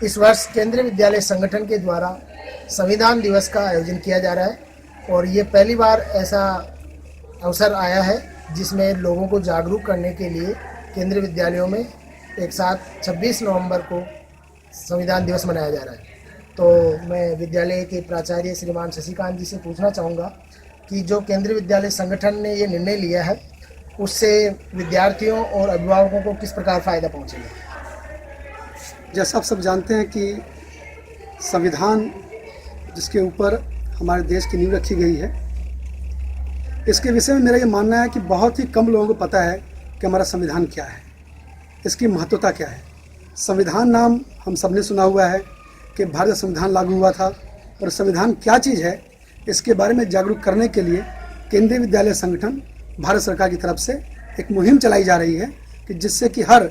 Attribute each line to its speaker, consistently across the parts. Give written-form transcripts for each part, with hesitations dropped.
Speaker 1: इस वर्ष केंद्रीय विद्यालय संगठन के द्वारा संविधान दिवस का आयोजन किया जा रहा है और ये पहली बार ऐसा अवसर आया है जिसमें लोगों को जागरूक करने के लिए केंद्रीय विद्यालयों में एक साथ 26 नवंबर को संविधान दिवस मनाया जा रहा है। तो मैं विद्यालय के प्राचार्य श्रीमान शशिकांत जी से पूछना चाहूँगा कि जो केंद्रीय विद्यालय संगठन ने ये निर्णय लिया है उससे विद्यार्थियों और अभिभावकों को किस प्रकार फ़ायदा पहुँचेगा।
Speaker 2: जैसा आप सब जानते हैं कि संविधान जिसके ऊपर हमारे देश की नींव रखी गई है, इसके विषय में मेरा ये मानना है कि बहुत ही कम लोगों को पता है कि हमारा संविधान क्या है, इसकी महत्वता क्या है। संविधान नाम हम सबने सुना हुआ है कि भारत संविधान लागू हुआ था, और संविधान क्या चीज़ है इसके बारे में जागरूक करने के लिए केंद्रीय विद्यालय संगठन भारत सरकार की तरफ से एक मुहिम चलाई जा रही है कि जिससे कि हर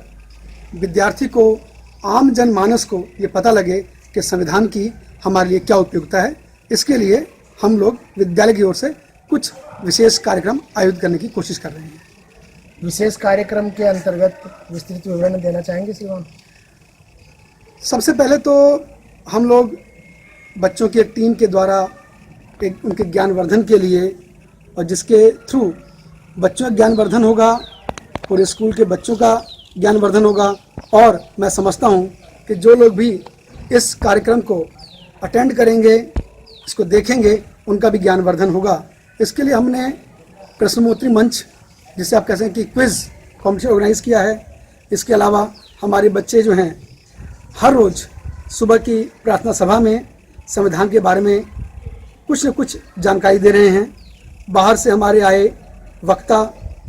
Speaker 2: विद्यार्थी को, आम जनमानस को ये पता लगे कि संविधान की हमारे लिए क्या उपयोगिता है। इसके लिए हम लोग विद्यालय की ओर से कुछ विशेष कार्यक्रम आयोजित करने की कोशिश कर रहे हैं।
Speaker 1: विशेष कार्यक्रम के अंतर्गत विस्तृत विवरण देना चाहेंगे श्रीमान।
Speaker 2: सबसे पहले तो हम लोग बच्चों की एक टीम के द्वारा एक उनके ज्ञानवर्धन के लिए, और जिसके थ्रू बच्चों का ज्ञानवर्धन होगा, पूरे स्कूल के बच्चों का ज्ञानवर्धन होगा, और मैं समझता हूँ कि जो लोग भी इस कार्यक्रम को अटेंड करेंगे, इसको देखेंगे, उनका भी ज्ञानवर्धन होगा। इसके लिए हमने प्रश्नोत्तरी मंच, जिसे आप कह सकते हैं कि क्विज़ कॉम्पिटिशन ऑर्गेनाइज़ किया है। इसके अलावा हमारे बच्चे जो हैं हर रोज़ सुबह की प्रार्थना सभा में संविधान के बारे में कुछ न कुछ जानकारी दे रहे हैं। बाहर से हमारे आए वक्ता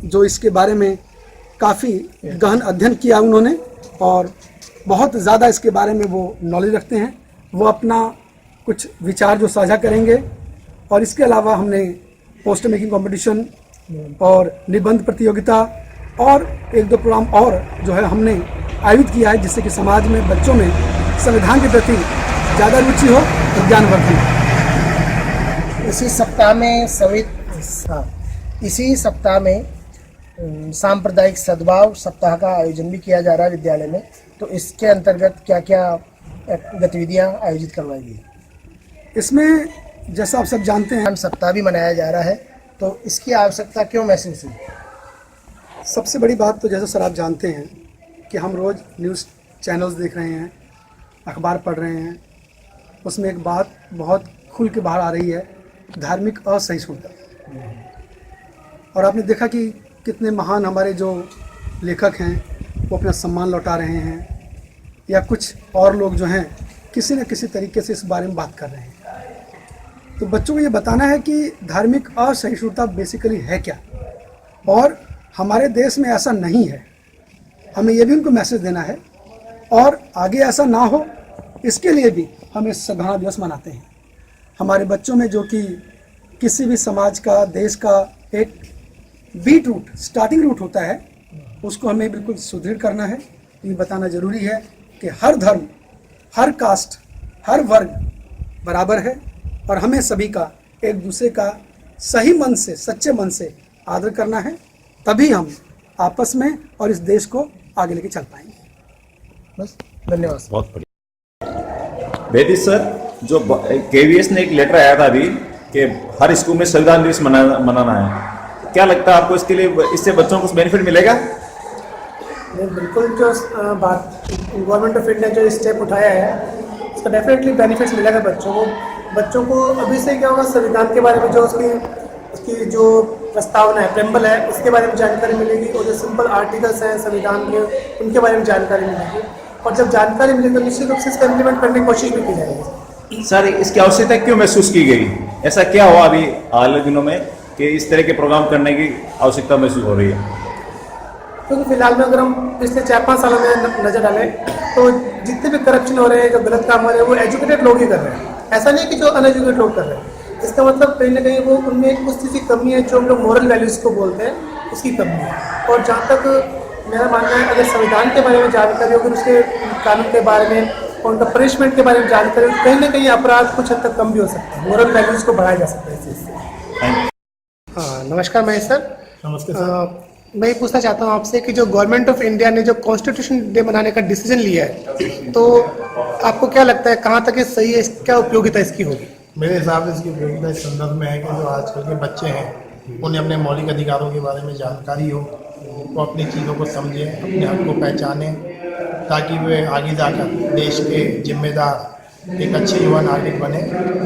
Speaker 2: जो इसके बारे में काफ़ी गहन अध्ययन किया उन्होंने, और बहुत ज़्यादा इसके बारे में वो नॉलेज रखते हैं, वो अपना कुछ विचार जो साझा करेंगे। और इसके अलावा हमने पोस्टर मेकिंग कंपटीशन और निबंध प्रतियोगिता और एक दो प्रोग्राम और जो है हमने आयोजित किया है, जिससे कि समाज में बच्चों में संविधान के प्रति ज़्यादा रुचि हो और ज्ञानवर्धन।
Speaker 1: इसी सप्ताह में सांप्रदायिक सद्भाव सप्ताह का आयोजन भी किया जा रहा है विद्यालय में। तो इसके अंतर्गत क्या क्या गतिविधियां आयोजित करवाई गई।
Speaker 2: इसमें जैसा आप सब जानते हैं
Speaker 1: सप्ताह भी मनाया जा रहा है, तो इसकी आवश्यकता क्यों महसूस हुई।
Speaker 2: सबसे बड़ी बात तो जैसा सर आप जानते हैं कि हम रोज़ न्यूज़ चैनल्स देख रहे हैं, अखबार पढ़ रहे हैं, उसमें एक बात बहुत खुल के बाहर आ रही है, धार्मिक असहिष्णुता। और आपने देखा कि कितने महान हमारे जो लेखक हैं वो अपना सम्मान लौटा रहे हैं, या कुछ और लोग जो हैं किसी न किसी तरीके से इस बारे में बात कर रहे हैं। तो बच्चों को ये बताना है कि धार्मिक असहिष्णुता बेसिकली है क्या, और हमारे देश में ऐसा नहीं है। हमें ये भी उनको मैसेज देना है, और आगे ऐसा ना हो इसके लिए भी हम इस संविधान दिवस मनाते हैं। हमारे बच्चों में जो कि किसी भी समाज का, देश का एक बीट रूट, स्टार्टिंग रूट होता है, उसको हमें बिल्कुल सुदृढ़ करना है। ये बताना ज़रूरी है कि हर धर्म, हर कास्ट, हर वर्ग बराबर है, और हमें सभी का एक दूसरे का सही मन से, सच्चे मन से आदर करना है। तभी हम आपस में और इस देश को आगे लेके चल पाएंगे।
Speaker 1: बस, धन्यवाद।
Speaker 3: बहुत बढ़िया। बेदी सर, जो KVS ने एक लेटर आया था अभी कि हर स्कूल में संविधान दिवस मनाना है, क्या लगता है आपको इसके लिए, इससे बच्चों को कुछ बेनिफिट मिलेगा।
Speaker 4: बिल्कुल, जो बात गवर्नमेंट ऑफ इंडिया जो स्टेप उठाया है उसका डेफिनेटली बेनिफिट्स मिलेगा बच्चों को। अभी से क्या होगा, संविधान के बारे में जो उसकी जो प्रस्तावना है, प्रेम्बल है, उसके बारे में जानकारी मिलेगी, और जो सिंपल आर्टिकल्स हैं संविधान के उनके बारे में जानकारी मिलेगी। और जब जानकारी मिलेगी तो निश्चित रूप से इसका इम्प्लीमेंट करने की कोशिश भी की जाएगी।
Speaker 3: सर, इसकी आवश्यकता क्यों महसूस की गई, ऐसा क्या हुआ अभी हाल दिनों में कि इस तरह के प्रोग्राम करने की आवश्यकता महसूस हो रही है।
Speaker 4: क्योंकि फिलहाल में अगर हम पिछले 4-5 सालों में नजर डालें तो जितने भी करप्शन हो रहे हैं, जो गलत काम हो रहे हैं, वो एजुकेटेड लोग ही कर रहे हैं। ऐसा नहीं कि जो अनएजुकेटेड लोग कर रहे हैं। इसका मतलब कहीं ना कहीं वो उनमें कुछ चीज़ की कमी है, जो हम लोग मॉरल वैल्यूज़ को बोलते हैं, उसकी कमी है। और जहाँ तक मेरा मानना है, अगर संविधान के बारे में जानकारी होगी, उसके कानून के बारे में और उनका पनिशमेंट के बारे में जानकारी होगी, कहीं ना कहीं अपराध कुछ हद तक कम भी हो सकता है। मॉरल वैल्यूज़ को बढ़ाया जा सकता है इस चीज़ से।
Speaker 1: हाँ, नमस्कार महेश सर।
Speaker 4: नमस्ते सर।
Speaker 1: मैं ये पूछना चाहता हूँ आपसे कि जो गवर्नमेंट ऑफ इंडिया ने जो कॉन्स्टिट्यूशन डे मनाने का डिसीजन लिया है, तो
Speaker 4: आपको क्या लगता है कहाँ तक ये सही है, क्या उपयोगिता इसकी होगी?
Speaker 5: मेरे हिसाब से इसकी उपयोगिता इस संदर्भ में है कि जो आजकल के बच्चे हैं उन्हें अपने मौलिक अधिकारों के बारे में जानकारी हो, वो अपनी चीज़ों को समझें, अपने हक को पहचानें, ताकि वे आगे जाकर देश के जिम्मेदार एक अच्छे युवा नागरिक बने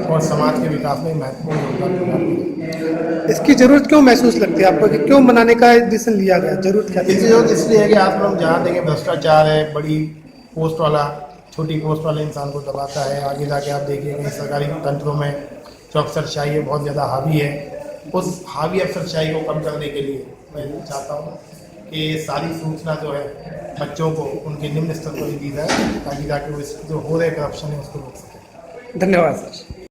Speaker 5: और समाज के विकास में महत्वपूर्ण योगदान प्रदान करें।
Speaker 4: इसकी जरूरत क्यों महसूस लगती है आपको कि क्यों बनाने का डिसीजन लिया गया? जरूरत क्या थी?
Speaker 5: इसकी जरूरत इसलिए है कि आप लोग जहाँ देखें भ्रष्टाचार है, बड़ी पोस्ट वाला छोटी पोस्ट वाले इंसान को दबाता है। आगे जाके आप देखिए कहीं सरकारी तंत्रों में जो अफसरशाही है बहुत ज़्यादा हावी है। उस हावी अफसरशाही को कम करने के लिए मैं चाहता हूँ कि सारी सूचना जो है बच्चों को उनके निम्न स्तर पर दी जाए, ताकि जाके वो जो हो रहे करप्शन है उसको रोक सकें।
Speaker 4: धन्यवाद सर।